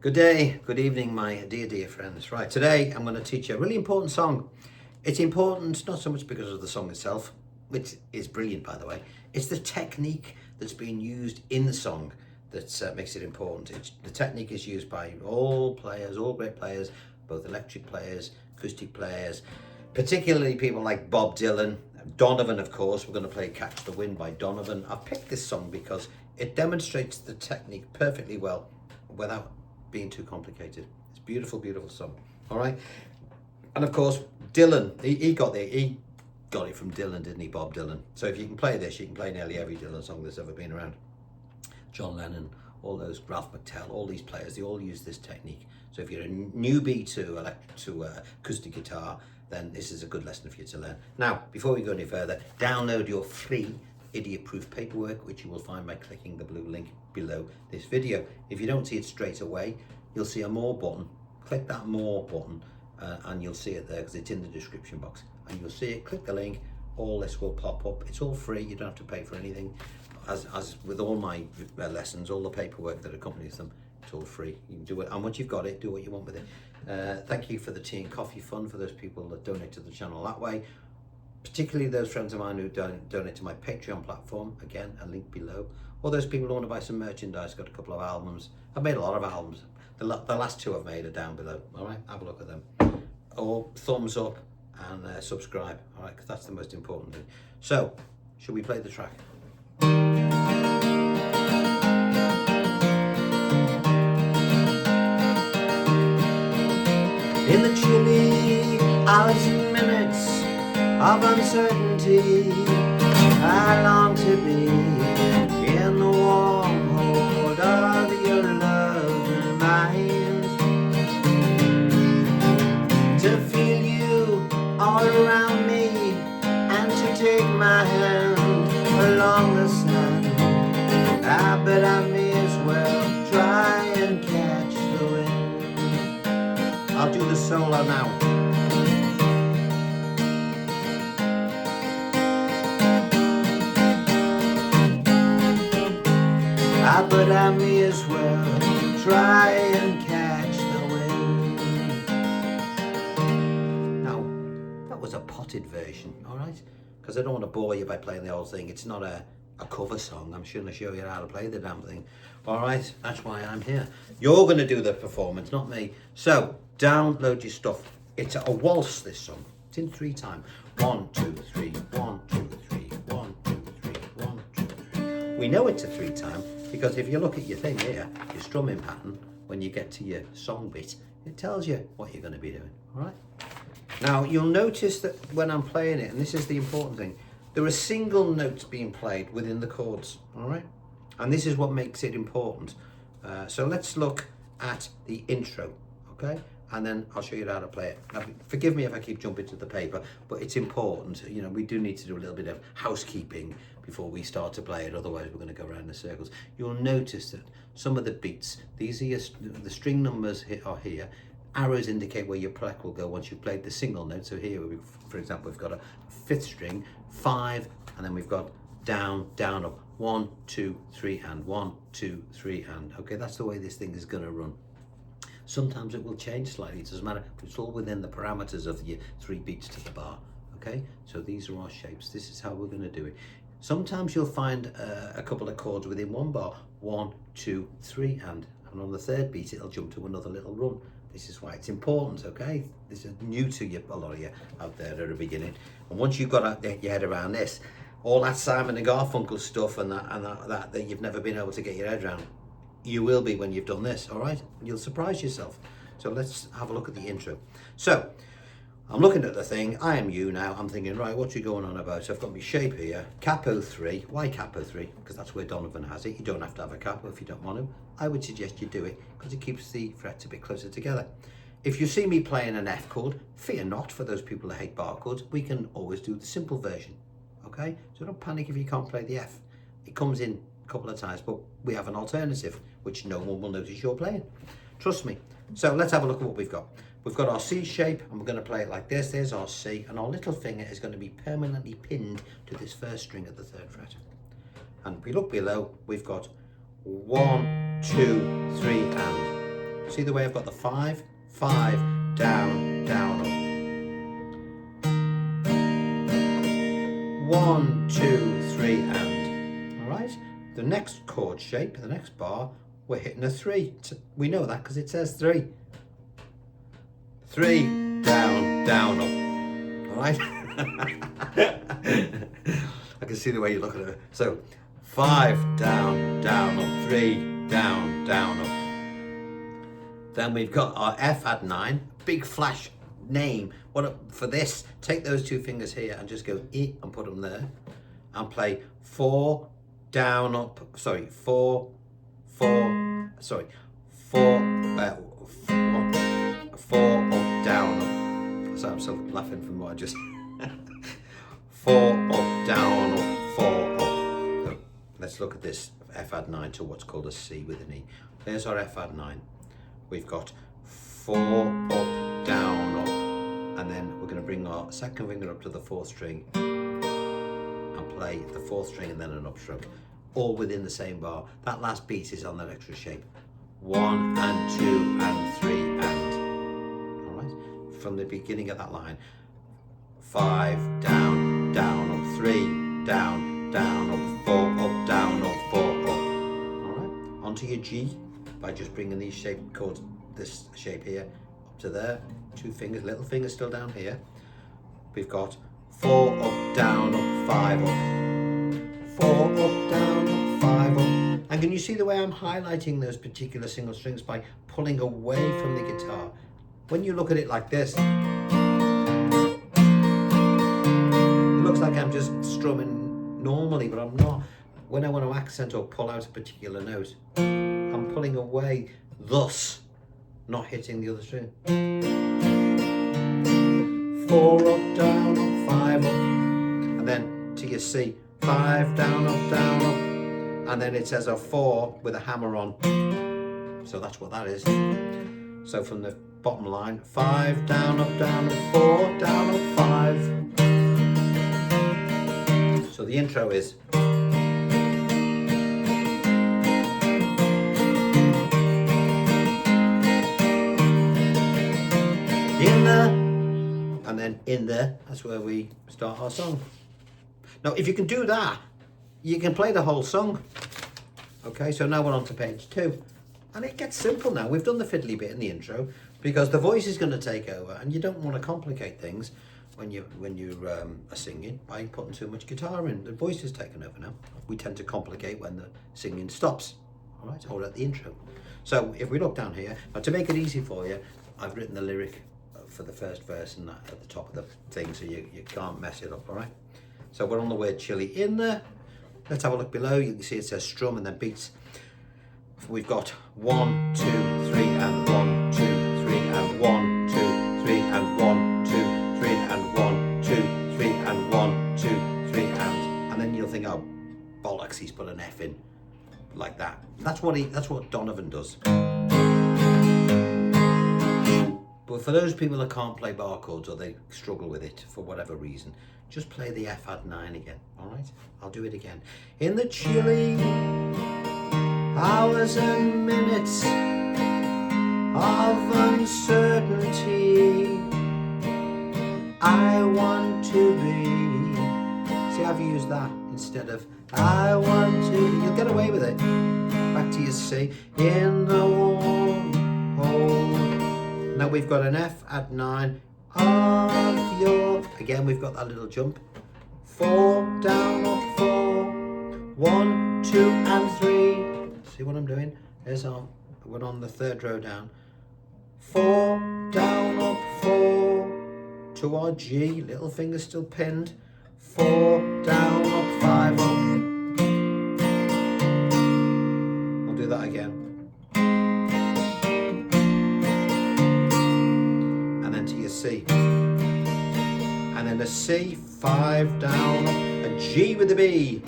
Good day, good evening, my dear friends. Right, today I'm going to teach you a really important song. It's important not so much because of the song itself, which is brilliant by the way. It's the technique that's being used in the song that makes it important. The technique is used by all players, all great players, both electric players, acoustic players, particularly people like Bob Dylan, Donovan of course. We're going to play Catch the Wind by Donovan. I've picked this song because it demonstrates the technique perfectly well without being too complicated. It's a beautiful, beautiful song. All right, and of course Dylan, he got it from Dylan, didn't he, Bob Dylan? So if you can play this, you can play nearly every Dylan song that's ever been around. John Lennon, all those, Ralph McTell, all these players, they all use this technique. So if you're a newbie to acoustic guitar, then this is a good lesson for you to learn. Now, before we go any further, download your free idiot-proof paperwork, which you will find by clicking the blue link below this video. If you don't see it straight away, you'll see a more button. Click that more button and you'll see it there because it's in the description box. And you'll see it, click the link, all this will pop up. It's all free, you don't have to pay for anything. As with all my lessons, all the paperwork that accompanies them, it's all free. You can do it, and once you've got it, do what you want with it. Thank you for the tea and coffee fund for those people that donate to the channel that way. Particularly those friends of mine who donate to my Patreon platform, again, a link below. Or those people who want to buy some merchandise, got a couple of albums. I've made a lot of albums. The last two I've made are down below, all right? Have a look at them. Or thumbs up and subscribe, all right? Because that's the most important thing. So, should we play the track? In the chilly hours and minutes of uncertainty, I long to be in the warm hold of your love and mine, to feel you all around me and to take my hand along the sand. I bet I may as well try and catch the wind. I'll do the solo now. But I may as well try and catch the wind. Now, that was a potted version, all right? Because I don't want to bore you by playing the whole thing. It's not a cover song. I'm going to show you how to play the damn thing. All right, that's why I'm here. You're going to do the performance, not me. So, download your stuff. It's a waltz, this song. It's in 3 time. 1, 2, 3, 1, 2, 3, 1, 2, 3, 1, 2, 3. We know it's a 3 time. Because if you look at your thing here, your strumming pattern, when you get to your song bit, it tells you what you're going to be doing, all right? Now, you'll notice that when I'm playing it, and this is the important thing, there are single notes being played within the chords, all right? And this is what makes it important. So let's look at the intro, okay? And then I'll show you how to play it. Now, forgive me if I keep jumping to the paper, but it's important. You know, we do need to do a little bit of housekeeping before we start to play it, otherwise we're going to go around in circles. You'll notice that some of the beats, these are the string numbers are here. Arrows indicate where your pluck will go once you've played the single note. So here, for example, we've got a 5th string, 5, and then we've got down, down, up, 1, 2, 3, and 1, 2, 3, and. Okay, that's the way this thing is going to run. Sometimes it will change slightly, it doesn't matter. It's all within the parameters of your 3 beats to the bar, okay? So these are our shapes. This is how we're going to do it. Sometimes you'll find a couple of chords within 1 bar, 1, 2, 3, and on the 3rd beat, it'll jump to another little run. This is why it's important, okay? This is new to you, a lot of you out there at the beginning. And once you've got your head around this, all that Simon and Garfunkel stuff and that you've never been able to get your head around, you will be when you've done this, all right? You'll surprise yourself. So let's have a look at the intro. So, I'm looking at the thing, I am you now, I'm thinking, right, what's you going on about? So I've got my shape here, capo 3. Why capo 3? Because that's where Donovan has it. You don't have to have a capo if you don't want to. I would suggest you do it because it keeps the frets a bit closer together. If you see me playing an F chord, fear not. For those people that hate bar chords, we can always do the simple version, okay? So don't panic if you can't play the F. It comes in a couple of times, but we have an alternative, which no one will notice you're playing. Trust me. So let's have a look at what we've got. We've got our C shape, and we're going to play it like this. There's our C, and our little finger is going to be permanently pinned to this 1st string at the 3rd fret. And if we look below, we've got 1, 2, 3, and. See the way I've got the 5, 5, down, down, up. 1, 2, 3, and. All right. The next chord shape, the next bar, we're hitting a 3. We know that because it says 3. 3, down, down, up. All right. I can see the way you look at it. So 5, down, down, up. 3, down, down, up. Then we've got our F add 9, big flash name. For this, take those 2 fingers here and just go E and put them there, and play 4, down, up. Sorry, 4, 4. Sorry, 4, 4 up, down, up. So I'm still laughing from what I just. 4 up, down, up, 4 up. So let's look at this F add 9 to what's called a C with an E. There's our F add 9. We've got 4 up, down, up, and then we're going to bring our second finger up to the 4th string and play the 4th string and then an upstroke, all within the same bar. That last beat is on that extra shape. 1 and 2 and 3 and. All right, from the beginning of that line. 5, down, down, up, 3, down, down, up, 4, up, down, up, 4, up. All right, onto your G by just bringing these shaped chords, this shape here, up to there. 2 fingers, little finger still down here. We've got 4 up, down, up, 5 up. 4 up, down, up, 5 up. And can you see the way I'm highlighting those particular single strings by pulling away from the guitar? When you look at it like this, looks like I'm just strumming normally, but I'm not. When I want to accent or pull out a particular note, I'm pulling away, thus not hitting the other string. 4 up, down, up, 5 up, and then to your C, 5, down, up, and then it says a 4 with a hammer on. So that's what that is. So from the bottom line, 5, down, up, 4, down, up, 5. So the intro is. In the, and then in there, that's where we start our song. Now, if you can do that, you can play the whole song. Okay, so now we're on to page 2. And it gets simple now. We've done the fiddly bit in the intro because the voice is going to take over, and you don't want to complicate things when you are singing by putting too much guitar in. The voice is taken over now. We tend to complicate when the singing stops. All right, or at the intro. So if we look down here, now to make it easy for you, I've written the lyric for the first verse and that at the top of the thing, so you can't mess it up. All right. So we're on the word chili in there. Let's have a look below. You can see it says strum and then beats. We've got 1, 2, 3 and 1, 2, 3 and 1, 2, 3 and 1, 2, 3 and 1, 2, 3 and 1, 2, 3 and then you'll think, oh bollocks, he's put an F in like that. That's what Donovan does. But for those people that can't play bar chords or they struggle with it for whatever reason, just play the F add 9 again. All right, I'll do it again. In the chilly hours and minutes of uncertainty, I want to be. See, I've used that instead of I want to. You'll get away with it. Back to your C. In the warm hole. Now we've got an F add 9 of your. Again, we've got that little jump. 4, down, up, 4. 1, 2 and 3. See what I'm doing? There's our, we're on the 3rd row down. 4, down, up, 4. To our G, little finger still pinned. 4, down, up, 5, up. I'll do that again. And then to your C. And then a C, 5, down, up, a G with a B.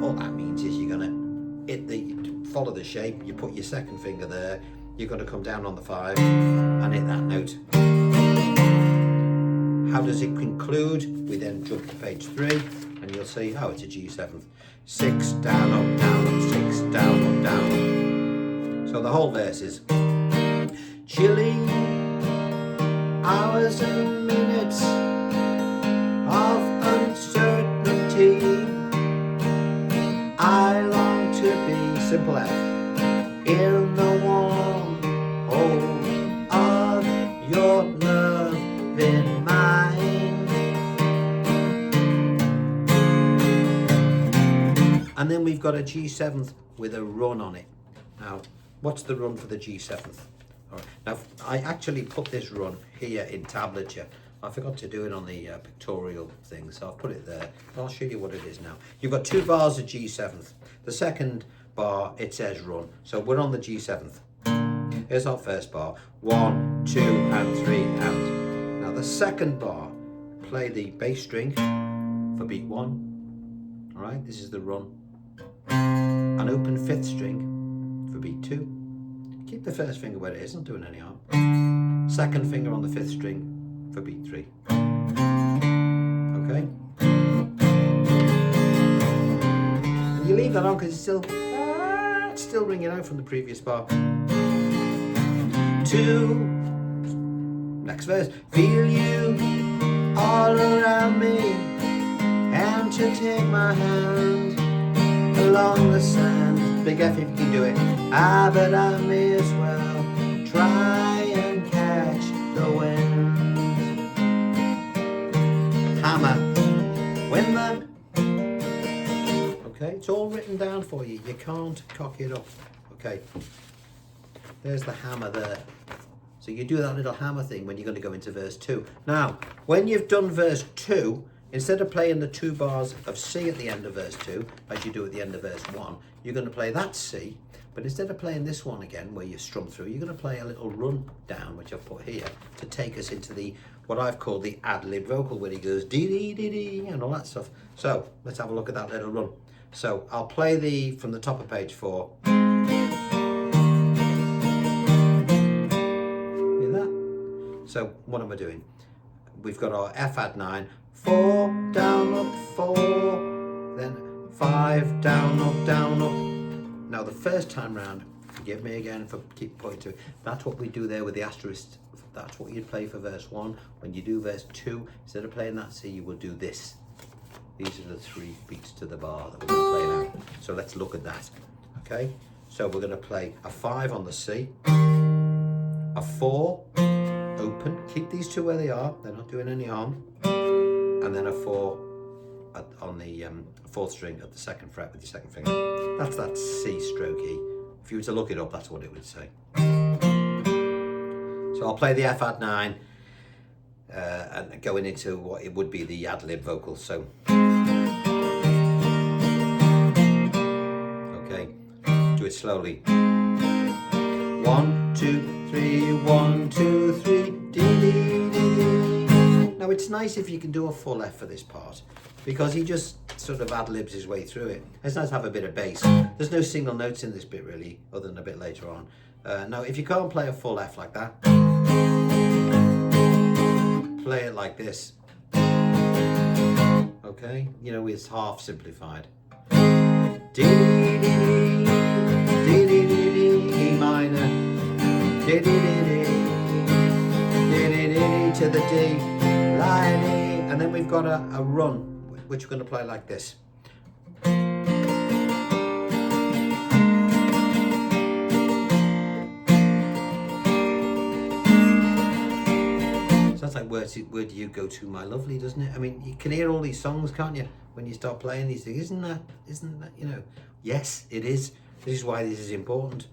All that means is you're gonna follow the shape, you put your second finger there, you're going to come down on the 5 and hit that note. How does it conclude? We then jump to page 3 and you'll see, oh, it's a G7. 6, down, up, 6, down, up, down. So the whole verse is chilly hours and minutes of uncertainty. I long to be, simple F, in the warm hold of your loving mind. And then we've got a G7th with a run on it. Now, what's the run for the G7th? All right. Now, I actually put this run here in tablature. I forgot to do it on the pictorial thing, so I'll put it there. I'll show you what it is now. You've got 2 bars of G7th. The second bar, it says run. So we're on the G7th. Here's our first bar. 1, 2, and 3, and. Now the second bar, play the bass string for beat 1. All right, this is the run. An open 5th string for beat 2. Keep the first finger where it is, not doing any harm. Second finger on the 5th string for beat 3. Okay? And you leave that on because it's still ringing out from the previous bar. 2. Next verse. Feel you all around me, and to take my hand along the sand. Big F if you can do it. But I may as well try and catch the wind. Hammer. When the... Okay, it's all written down for you. You can't cock it up. Okay. There's the hammer there. So you do that little hammer thing when you're going to go into verse 2. Now, when you've done verse 2, instead of playing the 2 bars of C at the end of verse 2, as you do at the end of verse 1, you're going to play that C, but instead of playing this one again, where you strum through, you're going to play a little run down, which I've put here, to take us into the, what I've called the Adlib vocal, where he goes dee-dee-dee-dee, and all that stuff. So, let's have a look at that little run. So, I'll play from the top of page 4. Hear that? So, what am I doing? We've got our F add 9, 4, down, up, 4, then 5, down, up. Now the first time round, forgive me again for keep pointing to it, that's what we do there with the asterisk. That's what you'd play for verse 1. When you do verse 2, instead of playing that C, you will do this. These are the 3 beats to the bar that we're going to play now. So let's look at that. Okay, so we're going to play a 5 on the C, a 4, open, keep these 2 where they are, they're not doing any harm, and then a 4 on the 4th string at the 2nd fret with your 2nd finger. That's that C stroke E. If you were to look it up, that's what it would say. So I'll play the F add 9 and going into what it would be the Adlib vocal. So, okay, do it slowly. 1, 2, 3, 1, 2, 3, dee, dee, dee. Now it's nice if you can do a full F for this part, because he just sort of ad-libs his way through it. It's nice to have a bit of bass. There's no single notes in this bit really, other than a bit later on. Now, if you can't play a full F like that, play it like this. Okay, you know, it's half simplified. D, D, D, D, D, D, D, E minor. D, D, D, D, D, D, D, to the D, line E, and then we've got a run, which we're going to play like this. Sounds like where do you go to, my lovely, doesn't it? I mean, you can hear all these songs, can't you, when you start playing these things? Isn't that, you know? Yes, it is. This is why this is important.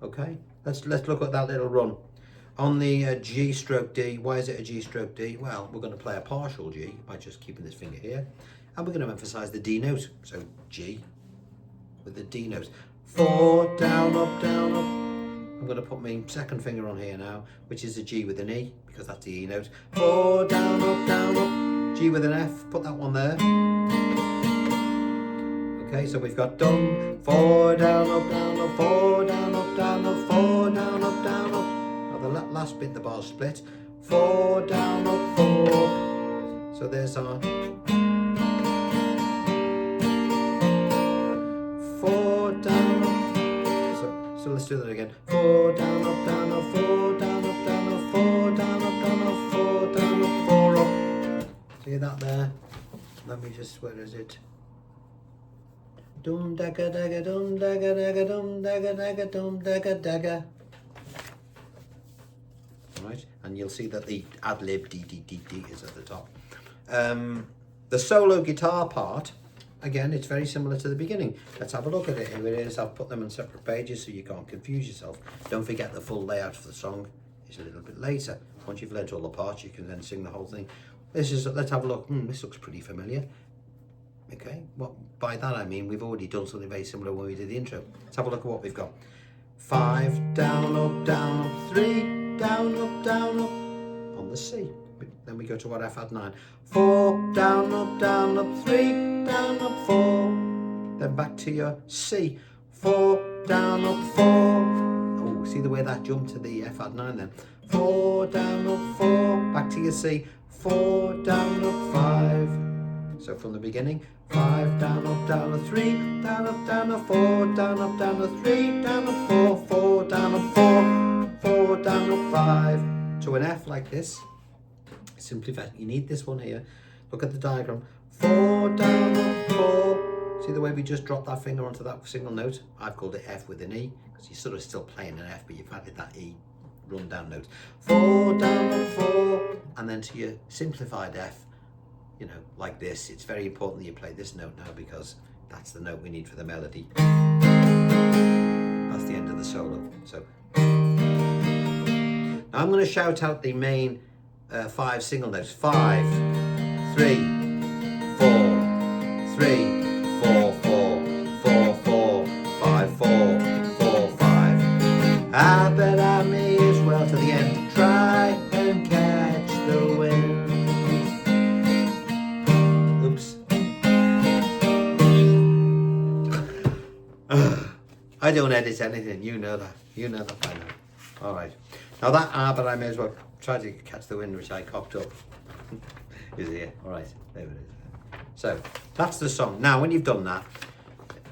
Okay, let's look at that little run. On the G stroke D, why is it a G stroke D? Well, we're going to play a partial G by just keeping this finger here. And we're going to emphasize the D note. So G with the D note. 4, down, up, down, up. I'm going to put my 2nd finger on here now, which is a G with an E, because that's the E note. 4, down, up, G with an F. Put that one there. Okay, so we've got done. 4, down, up, 4, down, up, 4, down, up, down, up. Now the last bit, the bar's split. 4, down, up, 4. So there's our 4, down, up. So let's do that again. 4 down, up, down, up, 4 down, up, down, up, 4 down, up, down, up, 4 down, up, 4 up. See that there? Let me just, where is it? Dum dagga dagga dum dagga dagga dum dagga dagga dum dagga dagga. Right, and you'll see that the ad-lib D D D D is at the top. The solo guitar part, again, it's very similar to the beginning. Let's have a look at it. Here it is. I've put them on separate pages so you can't confuse yourself. Don't forget the full layout of the song is a little bit later. Once you've learnt all the parts, you can then sing the whole thing. This is, let's have a look. This looks pretty familiar. Okay, what by that I mean we've already done something very similar when we did the intro. Let's have a look at what we've got. 5 down, up, 3 down, up on the C. Then we go to what F add 9. 4 down, up, 3 down, up 4. Then back to your C. 4 down, up 4. Oh, see the way that jumped to the F add 9 then. 4 down, up 4. Back to your C. 4 down, up 5. So from the beginning, 5 down, up, 3 down, up, 4 down, up, 3 down, up 4, 4 down, up 4, 4 down, up 5. To an F like this. Simply that you need this one here. Look at the diagram. 4 down, up 4. See the way we just dropped that finger onto that single note? I've called it F with an E because you're sort of still playing an F, but you've added that E run down note. 4 down, up 4, and then to your simplified F. You know, like this. It's very important that you play this note now because that's the note we need for the melody. That's the end of the solo. So now I'm going to shout out the main 5 single notes. 5, 3, 4, 3, 4, 4, 4, 4, 5, 4, 4, 5. I bet I may as well to the end try and catch the wind. I don't edit anything, you know that. You know that by now. Alright. Now that but I may as well try to catch the wind, which I cocked up. Is here. Alright, there it is. So, that's the song. Now, when you've done that,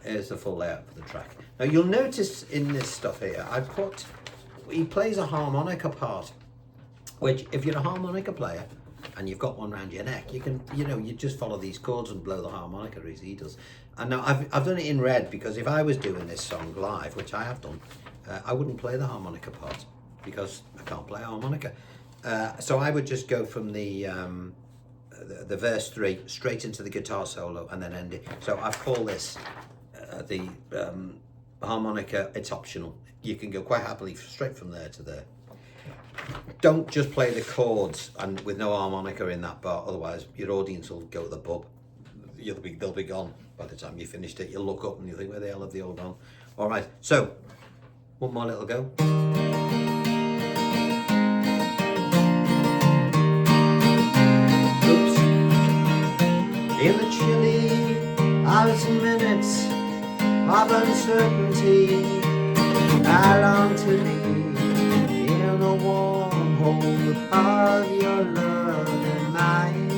here's the full layout for the track. Now, you'll notice in this stuff here, he plays a harmonica part, which, if you're a harmonica player, and you've got one around your neck, you can, you just follow these chords and blow the harmonica as he does. And now I've done it in red because if I was doing this song live, which I have done, I wouldn't play the harmonica part because I can't play harmonica. So I would just go from the verse 3 straight into the guitar solo and then end it. So I've called this the harmonica. It's optional. You can go quite happily straight from there to there. Don't just play the chords and with no harmonica in that part, otherwise your audience will go to the pub. They'll be gone by the time you finished it. You'll look up and you think, where the hell have they all gone? All right, so one more little go. Oops. In the chilly hours and minutes of uncertainty, I long to be in the warm hold of your love and mine,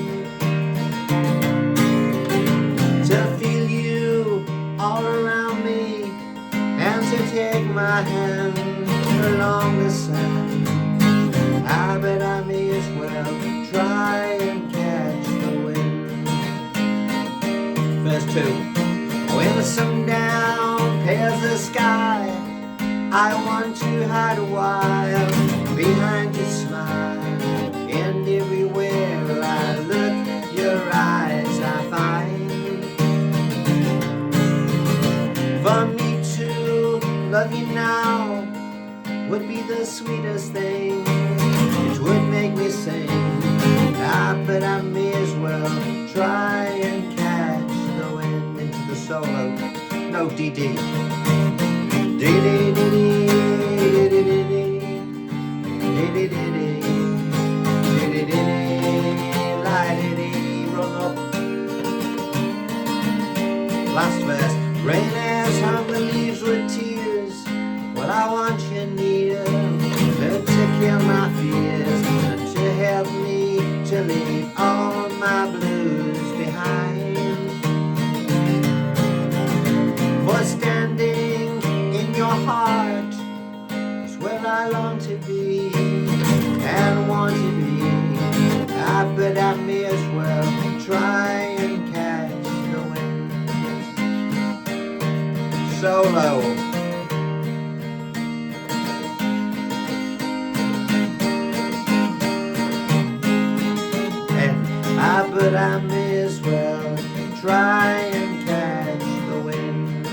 to feel you all around me and to take my hand along the sand. I bet I may as well try and catch the wind. Verse 2. When the sundown pales the sky, I want to hide a while behind your smile, and everywhere I look, your eyes I find. For me to love you now would be the sweetest thing. It would make me sing. But I may as well try and catch the wind into the solo. No, D-D. Last verse. Rain has hung the leaves with tears. Well, I want you near to kill my fears and to help me to leave all my blues behind. For standing in your heart long to be and want to be. But I may as well try and catch the wind. Solo. But I may as well try and catch the wind.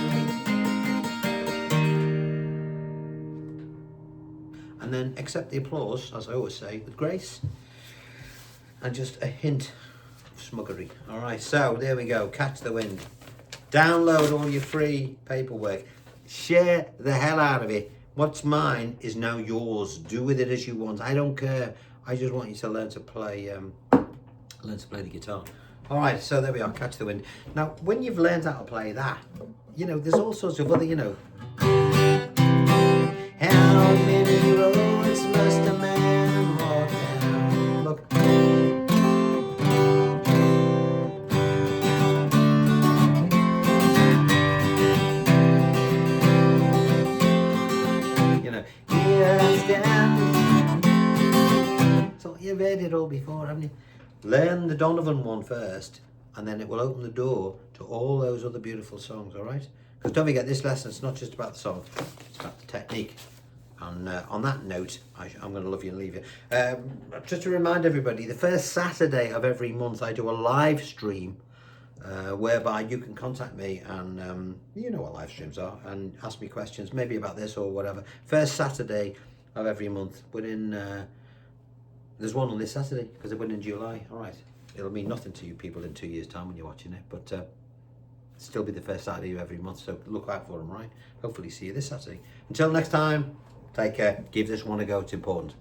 And then accept the applause, as I always say, with grace and just a hint of smuggery. All right, so there we go. Catch the wind. Download all your free paperwork. Share the hell out of it. What's mine is now yours. Do with it as you want. I don't care. I just want you to learn to play the guitar. All right, so there we are, Catch the Wind. Now, when you've learned how to play that, you know, there's all sorts of other, you know. How many roads must a man walk down? Look. You know, here I stand. So you've heard it all before, haven't you? Learn the Donovan one first, and then it will open the door to all those other beautiful songs, all right? Because don't forget, this lesson, it's not just about the song, it's about the technique. And on that note, I'm going to love you and leave you. Just to remind everybody, the first Saturday of every month, I do a live stream whereby you can contact me and, you know what live streams are, and ask me questions, maybe about this or whatever. First Saturday of every month, there's one on this Saturday, because it went in July. All right. It'll mean nothing to you people in 2 years' time when you're watching it, but still be the first Saturday of every month, so look out for them, right? Hopefully see you this Saturday. Until next time, take care. Give this one a go. It's important.